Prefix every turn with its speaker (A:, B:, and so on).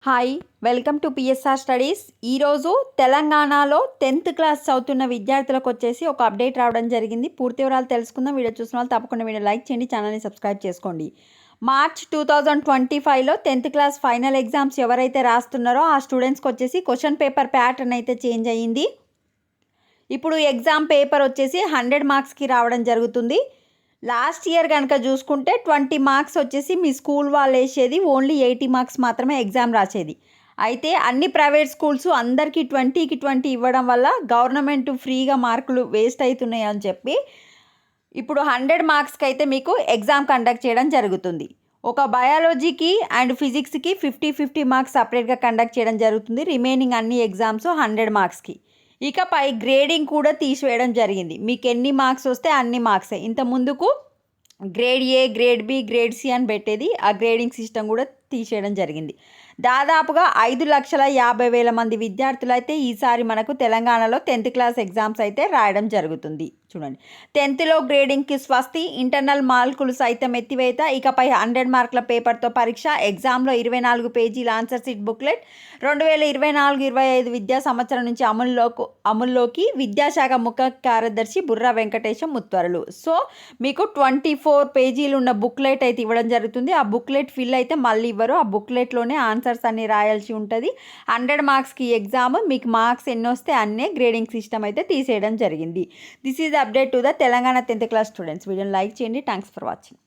A: Hi welcome to PSR studies. ఈరోజు తెలంగాణలో 10th class చదువుతున్న విద్యార్థులకు వచ్చేసి ఒక అప్డేట్ రావడం జరిగింది. పూర్తి వివరాలు తెలుసుకుందాం. వీడియో చూసిన వాళ్ళు తప్పకుండా వీడియో లైక్ చేయండి, ఛానల్ని సబ్స్క్రైబ్ చేసుకోండి. మార్చ్ 2025లో 10th క్లాస్ ఫైనల్ ఎగ్జామ్స్ ఎవరైతే రాస్తున్నారో ఆ స్టూడెంట్స్కి వచ్చేసి క్వశ్చన్ పేపర్ ప్యాటర్న్ అయితే చేంజ్ అయ్యింది. ఇప్పుడు ఎగ్జామ్ పేపర్ వచ్చేసి 100 మార్క్స్కి రావడం జరుగుతుంది. లాస్ట్ ఇయర్ కనుక చూసుకుంటే 20 మార్క్స్ వచ్చేసి మీ స్కూల్ వాళ్ళు వేసేది, ఓన్లీ 80 మార్క్స్ మాత్రమే ఎగ్జామ్ రాసేది. అయితే అన్ని ప్రైవేట్ స్కూల్స్ అందరికీ 20కి 20 ఇవ్వడం వల్ల గవర్నమెంట్ ఫ్రీగా మార్కులు వేస్ట్ అవుతున్నాయి అని చెప్పి ఇప్పుడు 100 మార్క్స్కి అయితే మీకు ఎగ్జామ్ కండక్ట్ చేయడం జరుగుతుంది. ఒక బయాలజీకి అండ్ ఫిజిక్స్కి 50-50 మార్క్స్ సపరేట్గా కండక్ట్ చేయడం జరుగుతుంది. రిమైనింగ్ అన్ని ఎగ్జామ్స్ 100 మార్క్స్కి. ఇకపై గ్రేడింగ్ కూడా తీసివేయడం జరిగింది. మీకు ఎన్ని మార్క్స్ వస్తే అన్ని మార్క్సే. ఇంత ముందుకు grade A, grade B, grade C అని పెట్టేది. ఆ గ్రేడింగ్ సిస్టమ్ కూడా తీసేయడం జరిగింది. దాదాపుగా 5,50,000 మంది విద్యార్థులు అయితే ఈసారి మనకు తెలంగాణలో 10th క్లాస్ ఎగ్జామ్స్ అయితే రాయడం జరుగుతుంది. చూడండి, 10thలో గ్రేడింగ్కి స్వస్తి, ఇంటర్నల్ మార్కులు సైతం ఎత్తివేత. ఇకపై 100 మార్కుల పేపర్తో పరీక్ష. ఎగ్జామ్లో 24 పేజీల ఆన్సర్ షీట్ బుక్లెట్. 2024-25 విద్యా సంవత్సరం నుంచి అమల్లోకి విద్యాశాఖ ముఖ్య కార్యదర్శి బుర్రా వెంకటేశం ఉత్తర్వులు. సో మీకు 24 పేజీలు ఉన్న బుక్లెట్ అయితే ఇవ్వడం జరుగుతుంది. ఆ బుక్లెట్ ఫిల్ అయితే మళ్ళీ ఇవ్వరు. ఆ బుక్లెట్లోనే ఆన్సర్స్ అన్ని రాయాల్సి ఉంటుంది. 100 మార్క్స్కి ఎగ్జామ్. మీకు మార్క్స్ ఎన్ని వస్తే అన్నే గ్రేడింగ్ సిస్టమ్ అయితే తీసేయడం జరిగింది. This is update to the Telangana 10th class students. వీడియోని లైక్ చేయండి. Thanks for watching.